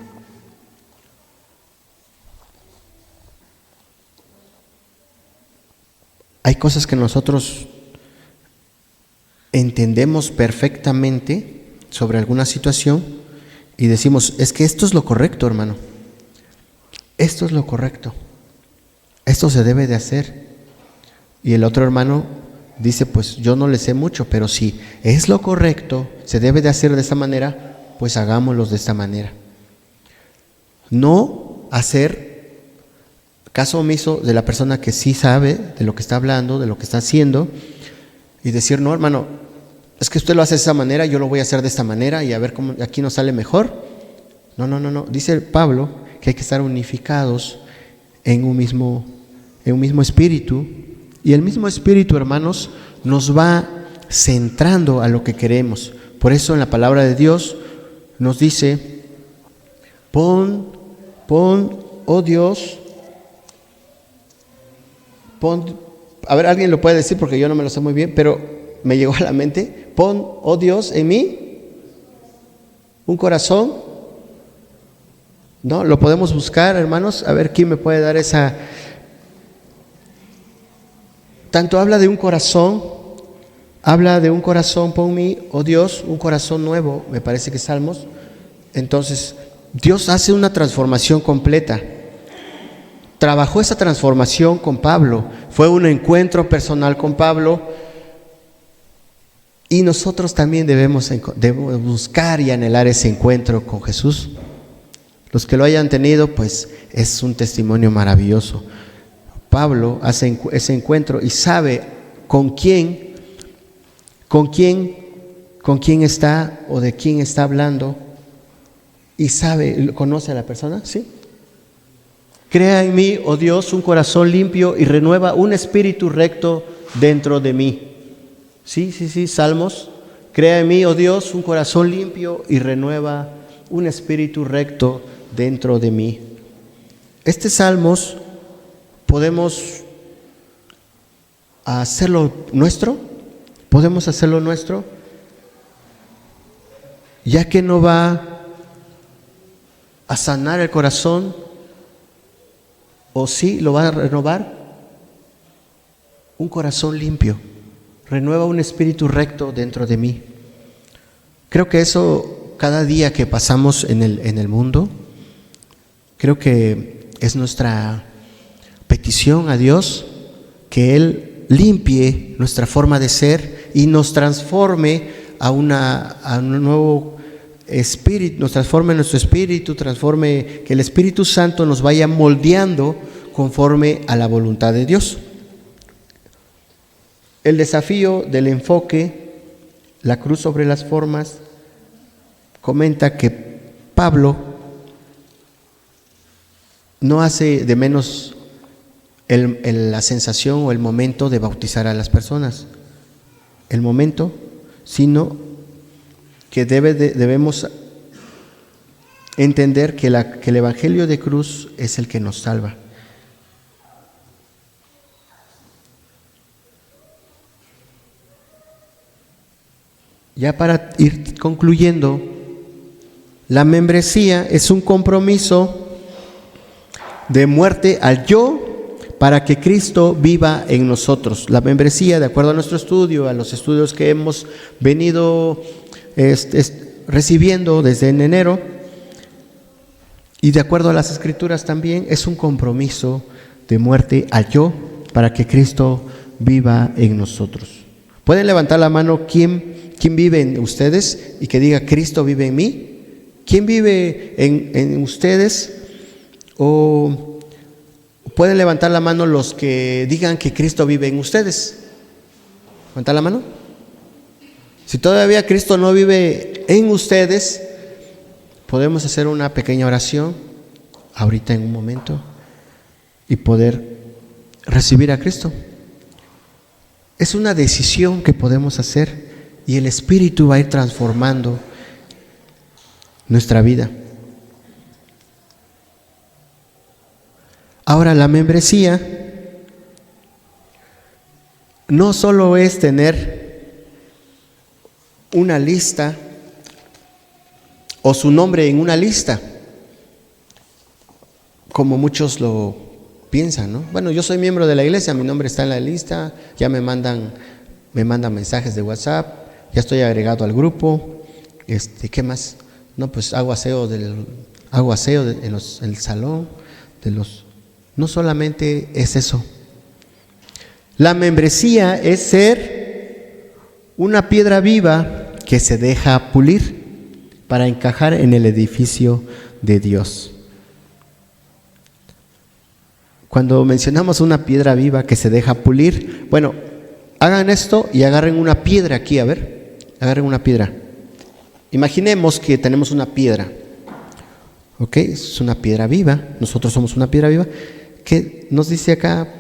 Hay cosas que nosotros entendemos perfectamente sobre alguna situación y decimos, es que esto es lo correcto, hermano. Esto es lo correcto. esto se debe de hacer. Y el otro hermano dice, pues yo no le sé mucho, pero si es lo correcto, se debe de hacer de esta manera, pues hagámoslo de esta manera. No hacer caso omiso de la persona que sí sabe de lo que está hablando, de lo que está haciendo, y decir, no, hermano, es que usted lo hace de esta manera, yo lo voy a hacer de esta manera y a ver cómo aquí nos sale mejor. No. Dice Pablo que hay que estar unificados en un mismo espíritu, y el mismo espíritu, hermanos, nos va centrando a lo que queremos. Por eso en la palabra de Dios nos dice, pon, oh Dios, a ver, alguien lo puede decir porque yo no me lo sé muy bien, pero me llegó a la mente, pon, oh Dios, en mí un corazón. ¿No? Lo podemos buscar, hermanos, a ver quién me puede dar esa. Tanto habla de un corazón, pon mí, oh Dios, un corazón nuevo, me parece que Salmos. Entonces, Dios hace una transformación completa. Trabajó esa transformación con Pablo, fue un encuentro personal con Pablo, y nosotros también debemos buscar y anhelar ese encuentro con Jesús. Los que lo hayan tenido, pues es un testimonio maravilloso. Pablo hace ese encuentro y sabe con quién está o de quién está hablando, y conoce a la persona, ¿sí? Crea en mí, oh Dios, un corazón limpio y renueva un espíritu recto dentro de mí. Sí, Salmos. Crea en mí, oh Dios, un corazón limpio y renueva un espíritu recto dentro de mí. Este Salmos podemos hacerlo nuestro, ya que no va a sanar el corazón, o sí lo va a renovar. Un corazón limpio renueva un espíritu recto dentro de mí. Creo que eso, cada día que pasamos en el mundo, creo que es nuestra petición a Dios, que Él limpie nuestra forma de ser y nos transforme a un nuevo espíritu, nos transforme nuestro espíritu, que el Espíritu Santo nos vaya moldeando conforme a la voluntad de Dios. El desafío del enfoque, la cruz sobre las formas, comenta que Pablo no hace de menos la sensación o el momento de bautizar a las personas, sino que debemos entender que el Evangelio de cruz es el que nos salva. Ya para ir concluyendo, la membresía es un compromiso de muerte al yo para que Cristo viva en nosotros. La membresía, de acuerdo a nuestro estudio, a los estudios que hemos venido recibiendo desde en enero, y de acuerdo a las Escrituras también, es un compromiso de muerte al yo para que Cristo viva en nosotros. ¿Pueden levantar la mano quién vive en ustedes y que diga Cristo vive en mí? ¿Quién vive en ustedes? ¿O pueden levantar la mano los que digan que Cristo vive en ustedes? ¿Levantar la mano? Si todavía Cristo no vive en ustedes, podemos hacer una pequeña oración ahorita en un momento y poder recibir a Cristo. Es una decisión que podemos hacer y el Espíritu va a ir transformando nuestra vida. Ahora, la membresía no solo es tener una lista o su nombre en una lista, como muchos lo piensan, ¿no? Bueno, yo soy miembro de la iglesia, mi nombre está en la lista, ya me mandan mensajes de WhatsApp, ya estoy agregado al grupo, ¿qué más? No, pues hago aseo en el salón de los. no solamente es eso. La membresía es ser una piedra viva que se deja pulir para encajar en el edificio de Dios. Cuando mencionamos una piedra viva que se deja pulir, bueno, hagan esto y agarren una piedra aquí, a ver, agarren una piedra. Imaginemos que tenemos una piedra, ¿ok? Es una piedra viva, nosotros somos una piedra viva, que nos dice acá,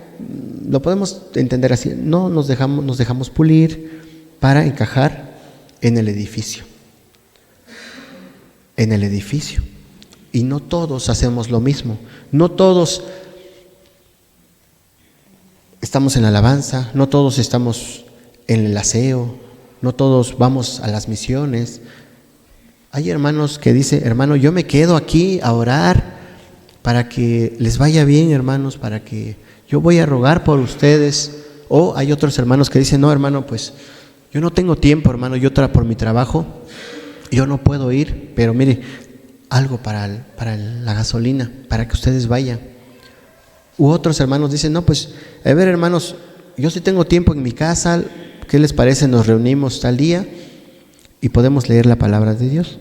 lo podemos entender así, no nos dejamos pulir para encajar en el edificio. En el edificio. Y no todos hacemos lo mismo, no todos estamos en la alabanza, no todos estamos en el aseo, no todos vamos a las misiones. Hay hermanos que dicen, hermano, yo me quedo aquí a orar para que les vaya bien, hermanos, para que yo voy a rogar por ustedes. O hay otros hermanos que dicen, no, hermano, pues yo no tengo tiempo, hermano, yo por mi trabajo, yo no puedo ir, pero mire, algo para la gasolina, para que ustedes vayan. U otros hermanos dicen, no, pues, a ver, hermanos, yo sí tengo tiempo en mi casa, ¿qué les parece? Nos reunimos tal día y podemos leer la palabra de Dios.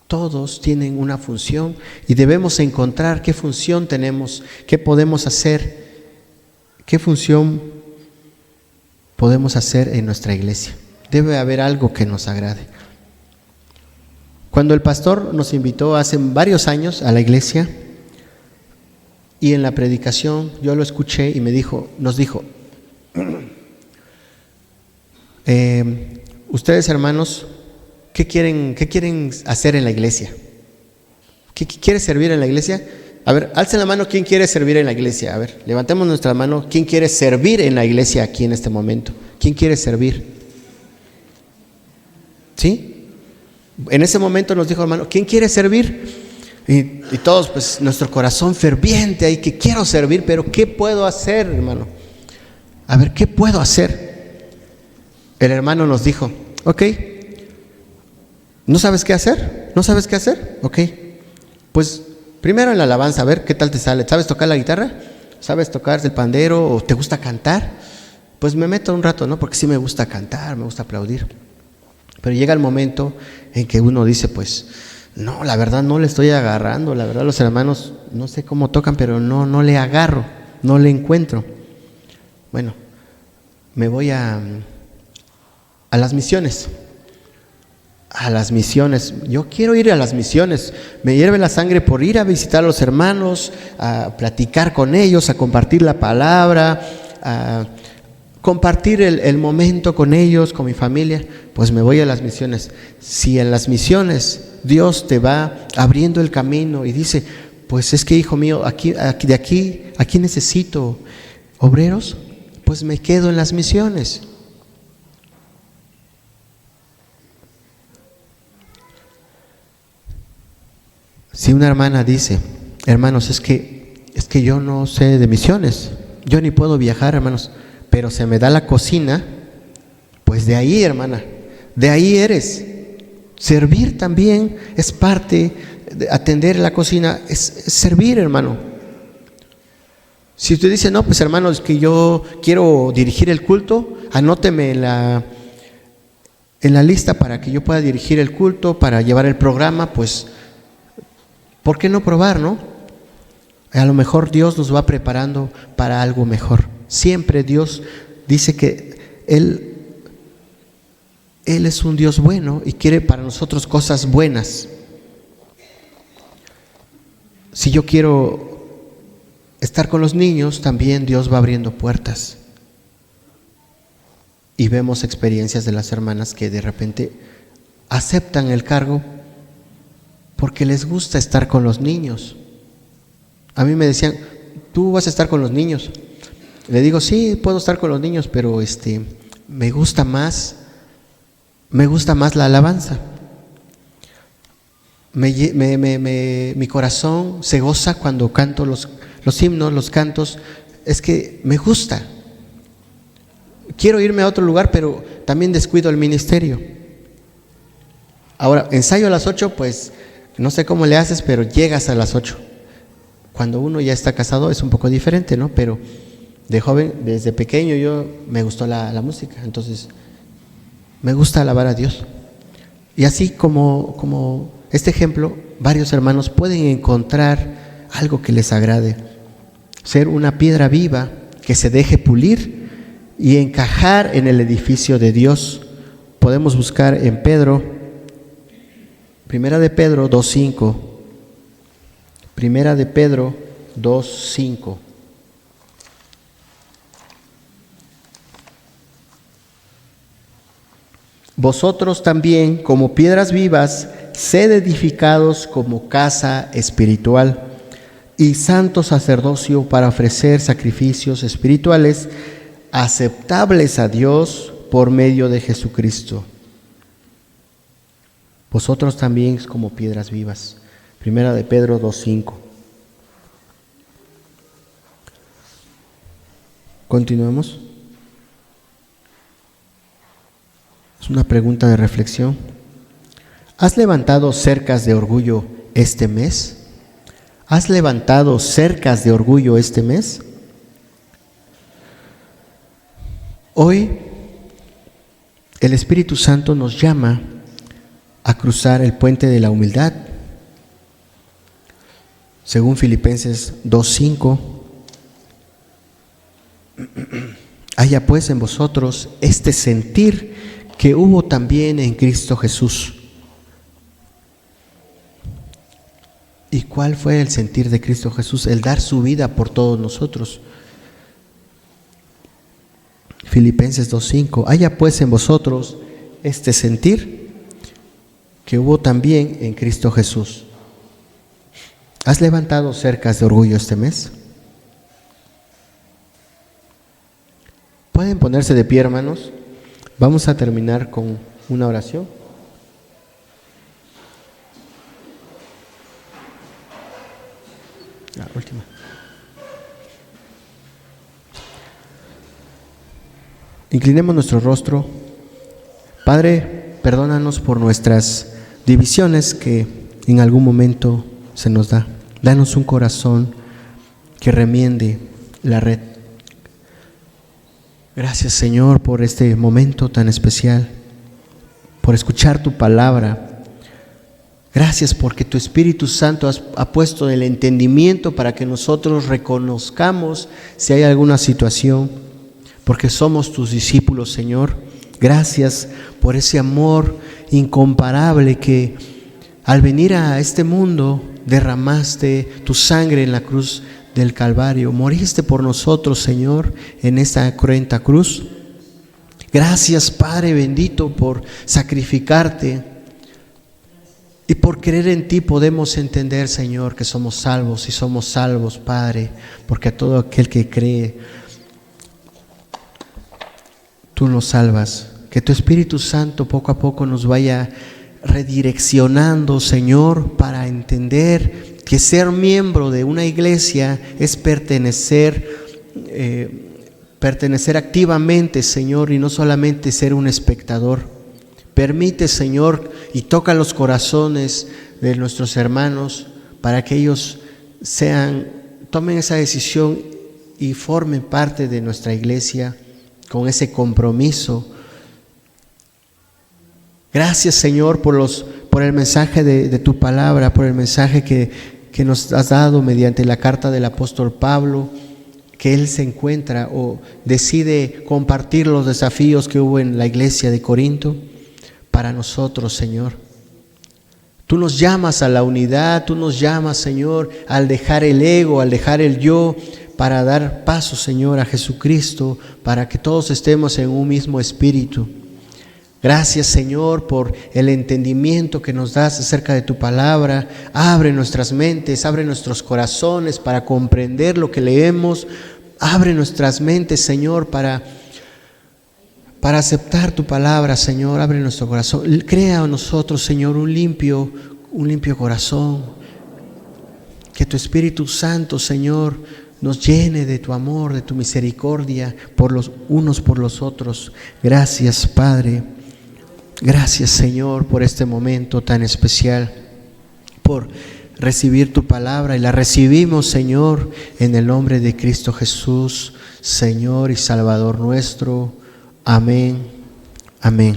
Todos tienen una función y debemos encontrar qué función tenemos, qué podemos hacer, qué función podemos hacer en nuestra iglesia. Debe haber algo que nos agrade. Cuando el pastor nos invitó hace varios años a la iglesia, y en la predicación yo lo escuché y nos dijo, ustedes hermanos, ¿qué quieren hacer en la iglesia? ¿Qué quiere servir en la iglesia? A ver, alcen la mano, ¿quién quiere servir en la iglesia? A ver, levantemos nuestra mano, ¿quién quiere servir en la iglesia aquí en este momento? ¿Quién quiere servir? ¿Sí? En ese momento nos dijo, hermano, ¿quién quiere servir? Y todos, pues, nuestro corazón ferviente ahí, que quiero servir, pero ¿qué puedo hacer, hermano? A ver, ¿qué puedo hacer? El hermano nos dijo, ok, ¿no sabes qué hacer? ¿No sabes qué hacer? Ok, pues primero en la alabanza, a ver qué tal te sale. ¿Sabes tocar la guitarra? ¿Sabes tocar el pandero? ¿O te gusta cantar? Pues me meto un rato, ¿no? Porque sí me gusta cantar, me gusta aplaudir. Pero llega el momento en que uno dice, pues, no, la verdad no le estoy agarrando, la verdad los hermanos no sé cómo tocan, pero no le agarro, no le encuentro. Bueno, me voy a las misiones. A las misiones, yo quiero ir a las misiones, me hierve la sangre por ir a visitar a los hermanos, a platicar con ellos, a compartir la palabra, a compartir el momento con ellos, con mi familia. Pues me voy a las misiones. Si en las misiones Dios te va abriendo el camino y dice, pues es que hijo mío, aquí necesito obreros, pues me quedo en las misiones. Si una hermana dice, hermanos, es que yo no sé de misiones, yo ni puedo viajar, hermanos, pero se me da la cocina, pues de ahí, hermana, de ahí eres. Servir también es parte de atender la cocina, es servir, hermano. Si usted dice, no, pues hermano, es que yo quiero dirigir el culto, anóteme en la lista para que yo pueda dirigir el culto, para llevar el programa, pues, ¿por qué no probar, no? A lo mejor Dios nos va preparando para algo mejor. Siempre Dios dice que Él es un Dios bueno y quiere para nosotros cosas buenas. Si yo quiero estar con los niños, también Dios va abriendo puertas. Y vemos experiencias de las hermanas que de repente aceptan el cargo porque les gusta estar con los niños. A mí me decían, ¿tú vas a estar con los niños? Le digo, sí, puedo estar con los niños, pero me gusta más la alabanza. Mi corazón se goza cuando canto los himnos, los cantos. Es que me gusta. Quiero irme a otro lugar, pero también descuido el ministerio. Ahora, ensayo a las 8, pues no sé cómo le haces, pero llegas a las 8. Cuando uno ya está casado es un poco diferente, ¿no? Pero de joven, desde pequeño me gustó la música, entonces me gusta alabar a Dios. Y así como este ejemplo, varios hermanos pueden encontrar algo que les agrade, ser una piedra viva que se deje pulir y encajar en el edificio de Dios. Podemos buscar en Primera de Pedro 2:5. Primera de Pedro 2:5. Vosotros también, como piedras vivas, sed edificados como casa espiritual y santo sacerdocio para ofrecer sacrificios espirituales aceptables a Dios por medio de Jesucristo. Vosotros también como piedras vivas. Primera de Pedro 2:5. Continuemos. Es una pregunta de reflexión. ¿Has levantado cercas de orgullo este mes? ¿Has levantado cercas de orgullo este mes? Hoy el Espíritu Santo nos llama a cruzar el puente de la humildad. Según Filipenses 2:5, haya pues en vosotros este sentir que hubo también en Cristo Jesús. ¿Y cuál fue el sentir de Cristo Jesús? El dar su vida por todos nosotros. Filipenses 2:5, haya pues en vosotros este sentir que hubo también en Cristo Jesús. ¿Has levantado cercas de orgullo este mes? Pueden ponerse de pie, hermanos. Vamos a terminar con una oración. La última. Inclinemos nuestro rostro. Padre, perdónanos por nuestras divisiones que en algún momento se nos da. Danos un corazón que remiende la red. Gracias, Señor, por este momento tan especial, por escuchar tu palabra. Gracias porque tu Espíritu Santo ha puesto el entendimiento para que nosotros reconozcamos si hay alguna situación, porque somos tus discípulos, Señor. Gracias por ese amor incomparable que al venir a este mundo derramaste tu sangre en la cruz del Calvario. Moriste por nosotros, Señor, en esta cruenta cruz. Gracias, Padre bendito, por sacrificarte. Y por creer en ti podemos entender, Señor, que somos salvos y somos salvos, Padre, porque a todo aquel que cree, tú nos salvas. Que tu Espíritu Santo poco a poco nos vaya redireccionando, Señor, para entender que ser miembro de una iglesia es pertenecer activamente, Señor, y no solamente ser un espectador. Permite, Señor, y toca los corazones de nuestros hermanos para que ellos tomen esa decisión y formen parte de nuestra iglesia con ese compromiso. Gracias, Señor, por el mensaje de tu palabra, por el mensaje que nos has dado mediante la carta del apóstol Pablo, que él se encuentra o decide compartir los desafíos que hubo en la iglesia de Corinto para nosotros, Señor. Tú nos llamas a la unidad, tú nos llamas, Señor, al dejar el ego, al dejar el yo, para dar paso, Señor, a Jesucristo, para que todos estemos en un mismo espíritu. Gracias, Señor, por el entendimiento que nos das acerca de tu palabra. Abre nuestras mentes, abre nuestros corazones para comprender lo que leemos. Abre nuestras mentes, Señor, para aceptar tu palabra, Señor. Abre nuestro corazón. Crea en nosotros, Señor, un limpio corazón. Que tu Espíritu Santo, Señor, nos llene de tu amor, de tu misericordia por los unos por los otros. Gracias, Padre. Gracias, Señor, por este momento tan especial, por recibir tu palabra y la recibimos, Señor, en el nombre de Cristo Jesús, Señor y Salvador nuestro. Amén. Amén.